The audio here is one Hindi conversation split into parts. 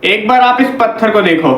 एक बार आप इस पत्थर को देखो।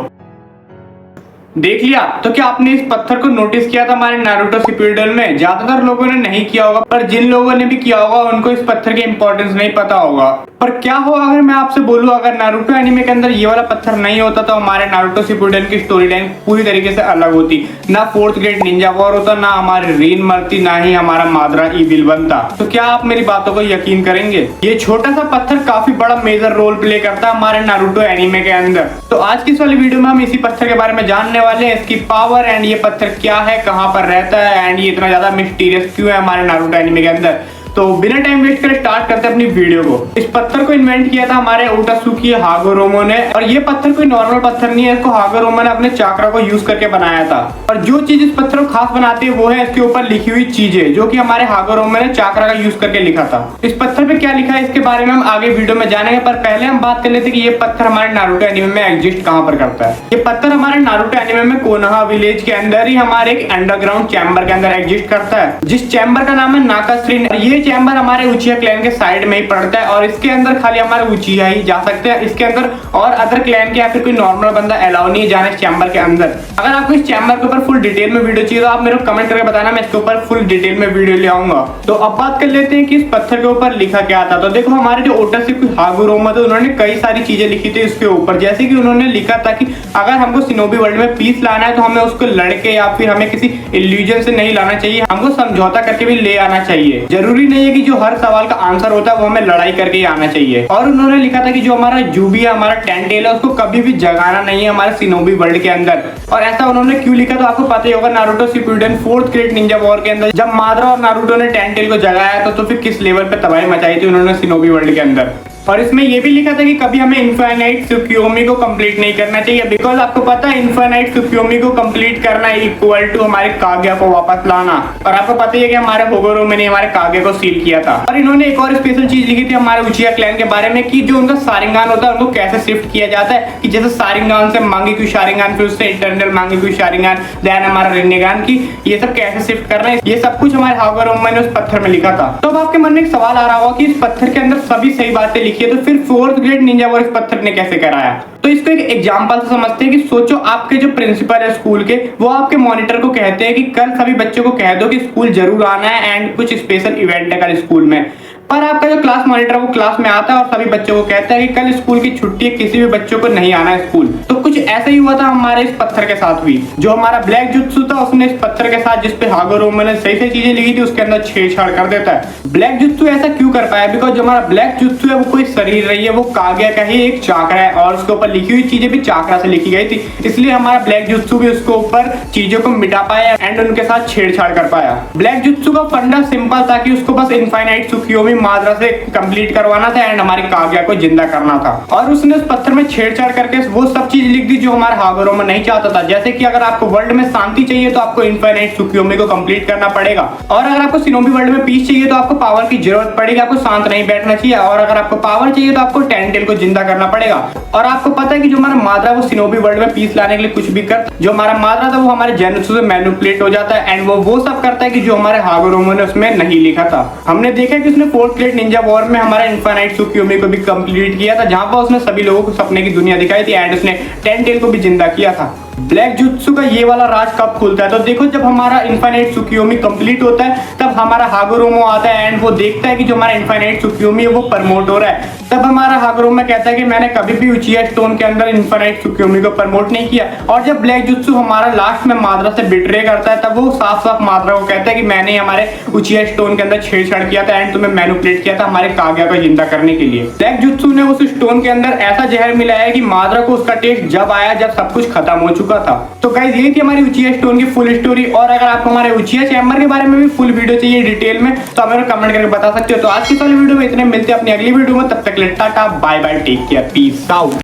देख लिया? तो क्या आपने इस पत्थर को नोटिस किया था हमारे नारुतो शिपुडेन में? ज्यादातर लोगों ने नहीं किया होगा, पर जिन लोगों ने भी किया होगा उनको इस पत्थर की इंपॉर्टेंस नहीं पता होगा। पर क्या हो अगर मैं आपसे बोलूं, अगर नारुतो एनीमे के अंदर ये वाला पत्थर नहीं होता तो हमारे नारुतो शिपुडेन की स्टोरी लाइन पूरी तरीके से अलग होती। ना फोर्थ ग्रेट निंजा वॉर होता, ना हमारे रीन मरती, ना ही हमारा मादरा ईविल बनता। तो क्या आप मेरी बातों को यकीन करेंगे? ये छोटा सा पत्थर काफी बड़ा मेजर रोल प्ले करता है हमारे नारुतो एनीमे के अंदर। तो आज की इस वाली वीडियो में हम इसी पत्थर के बारे में जानने वाले हैं, इसकी पावर एंड ये पत्थर क्या है, कहां पर रहता है एंड ये इतना ज्यादा मिस्टीरियस क्यों है हमारे नारुतो एनीमे के अंदर। तो बिना टाइम वेस्ट करे स्टार्ट करते हैं अपनी वीडियो को। इस पत्थर को इन्वेंट किया था हमारे ओटासुकी हागोरोमो ने, और ये पत्थर कोई नॉर्मल पत्थर नहीं है, इसको हागोरोमो ने अपने चाकरा को यूज करके बनाया था। और जो चीज इस पत्थर को खास बनाती है वो है इसके ऊपर लिखी हुई चीजें, जो कि हमारे हागोरोमो ने चाकरा का यूज करके लिखा था। इस पत्थर पे क्या लिखा है इसके बारे में हम आगे वीडियो में जानेंगे, पर पहले हम बात कर लेते कि ये पत्थर हमारे नारुतो एनीमे में एग्जिस्ट कहां पर करता है। ये पत्थर हमारे नारुतो एनीमे में कोनोहा विलेज के अंदर ही हमारे एक अंडरग्राउंड चैम्बर के अंदर एग्जिस्ट करता है, जिस चैम्बर का नाम है नाकाश्रीन। ये चैम्बर हमारे उचिया क्लैन के साइड में ही पड़ता है और इसके अंदर खाली हमारे उचिया ही जा सकते हैं। इसके अंदर और अदर क्लैन के या फिर कोई नॉर्मल बंदा अलाउ नहीं है जाने इस चैम्बर के अंदर। अगर आपको इस चैम्बर के ऊपर फुल डिटेल में वीडियो चाहिए तो आप मेरे को कमेंट करके बताना, मैं इसके ऊपर फुल डिटेल में वीडियो ले आऊंगा। तो अब बात कर लेते हैं कि इस पत्थर के ऊपर लिखा क्या था। तो देखो, हमारे जो ओटासुकी हागोरोमो थे उन्होंने कई सारी चीजें लिखी थी इसके ऊपर, जैसे कि उन्होंने लिखा था कि अगर हमको शिनोबी वर्ल्ड में पीस लाना है तो हमें उसको लड़के या फिर हमें किसी इल्यूजन से नहीं लाना चाहिए, हमको समझौता करके भी ले आना चाहिए। जरूरी नहीं है कि जो हर सवाल का आंसर होता है वो हमें लड़ाई करके ही आना चाहिए। और उन्होंने लिखा था कि जो हमारा जूबी है, हमारा टेंटेल है, उसको कभी भी जगाना नहीं है हमारे शिनोबी वर्ल्ड के अंदर। और ऐसा उन्होंने क्यों लिखा तो आपको पता ही होगा, Naruto Shippuden fourth great Ninja war के अंदर जब मादरा और नारुतो ने टेंटेल को जगाया तो फिर किस लेवल पे तबाही मचाई थी उन्होंने शिनोबी वर्ल्ड के अंदर। और इसमें ये भी लिखा था कि कभी हमें इनफाइनाइट त्सुकियोमी को कंप्लीट नहीं करना चाहिए, बिकॉज आपको पता है इनफाइनाइट त्सुकियोमी को कंप्लीट करना इक्वल टू हमारे काग्या को वापस लाना। और आपको पता ही है कि हमारे हागोरोमो ने हमारे काग्या को सील किया था। और इन्होंने एक और स्पेशल चीज लिखी थी हमारे उचिया क्लैन के बारे में कि जो उनका शारिंगान होता है उनको कैसे शिफ्ट किया जाता है, कि जैसे शारिंगान से मांगेक्यू शारिंगान, फिर उससे इटर्नल मांगेक्यू शारिंगान, देन हमारा रिन्नेगान की, ये सब कैसे शिफ्ट करना है, ये सब कुछ हमारे हागोरोमो ने उस पत्थर में लिखा था। तो अब आपके मन में एक सवाल आ रहा होगा कि इस पत्थर के अंदर सभी सही बातें लिखी है, तो फिर फोर्थ ग्रेट निंजा वॉर इस पत्थर ने कैसे कराया? तो इसको एक एग्जांपल से समझते हैं कि सोचो आपके जो प्रिंसिपल है स्कूल के, वो आपके मॉनिटर को कहते हैं कि कल सभी बच्चों को कह दो कि स्कूल जरूर आना है एंड कुछ स्पेशल इवेंट है कल स्कूल में। पर आपका जो क्लास मॉनिटर है वो क्लास में आता है और सभी बच्चों को कहता है कि कल स्कूल की छुट्टी है, किसी भी बच्चों को नहीं आना है स्कूल। तो कुछ ऐसा ही हुआ था हमारे इस पत्थर के साथ भी। जो हमारा ब्लैक जुत्सु था उसने इस पत्थर के साथ, जिसपे हागोरोमो ने सही सही चीजें लिखी थी, उसके अंदर छेड़छाड़ कर देता है। ब्लैक जुत्सु ऐसा क्यों कर पाया? बिकॉज जो हमारा ब्लैक जुत्सु है वो कोई शरीर नहीं है, वो काग्या का ही एक चाकरा है और उसके ऊपर लिखी हुई चीजें भी चाकरा से लिखी गई थी। इसलिए हमारा ब्लैक जुत्सु भी उसके ऊपर चीजों को मिटा पाया एंड उनके साथ छेड़छाड़ कर पाया। ब्लैक जुत्सु का फंडा सिंपल था कि उसको बस इनफाइनाइट त्सुकियोमी मादरा से कंप्लीट करवाना था एंड हमारी काग्या को जिंदा करना था। और उसने उस पत्थर में छेड़छाड़ करके वो सब चीज लिख दी जो हमारा हागोरोमो नहीं चाहता था, जैसे कि अगर आपको वर्ल्ड में शांति चाहिए तो आपको इनफाइनाइट त्सुकियोमी को कंप्लीट करना पड़ेगा, और अगर आपको शिनोबी वर्ल्ड में पीस चाहिए तो आपको पावर की जरूरत पड़ेगी, आपको शांत नहीं बैठना चाहिए, और अगर आपको पावर चाहिए तो आपको टेंटेल को जिंदा करना पड़ेगा। और आपको पता है कि जो हमारा मादरा वो शिनोबी वर्ल्ड में पीस लाने के लिए कुछ भी करता, जो हमारा मादरा था वो हमारे जेनुत्सु से मैनिपुलेट हो जाता है एंड वो सब करता है कि जो हमारे हागोरोमो ने उसमें नहीं लिखा था। हमने देखा कि उसने फोर्थ ग्रेट निंजा वॉर में हमारा इनफाइनाइट त्सुकियोमी को भी कंप्लीट किया था, जहां पर उसने सभी लोगों को सपने की दुनिया दिखाई थी एंड उसने टेंटेल को भी जिंदा किया था। ब्लैक जुत्सु का ये वाला राज कब खुलता है? तो देखो, जब हमारा इनफाइनाइट त्सुकियोमी कंप्लीट होता है तब हमारा हागोरोमो आता है एंड वो देखता है कि जो हमारा इनफाइनाइट त्सुकियोमी है वो प्रमोट हो रहा है। तब हमारा हागोरोमो कहता है कि मैंने कभी भी उचिया स्टोन के अंदर इनफाइनाइट त्सुकियोमी को प्रमोट नहीं किया। और जब ब्लैक जुत्सु हमारा लास्ट में मादरा से बिट्रे करता है तब वो साफ साफ मादरा को कहता है कि मैंने हमारे उचिया स्टोन के अंदर छेड़छाड़ किया था एंड तुम्हें मैनिपुलेट किया था हमारे काग्या को जिंदा करने के लिए। ब्लैक जुत्सु ने उस स्टोन के अंदर ऐसा जहर मिलाया कि मादरा को उसका टेस्ट जब आया जब सब कुछ खत्म हो चुका था। तो गाइस, ये थी हमारी उचिया स्टोन की फुल स्टोरी। और अगर आपको हमारे उचिया चैम्बर के बारे में भी फुल वीडियो चाहिए डिटेल में तो आप मेरे कमेंट करके बता सकते हो। तो आज की वाली वीडियो में इतने, मिलते हैं अपनी अगली वीडियो में, तब तक tata bye bye, take care, peace out.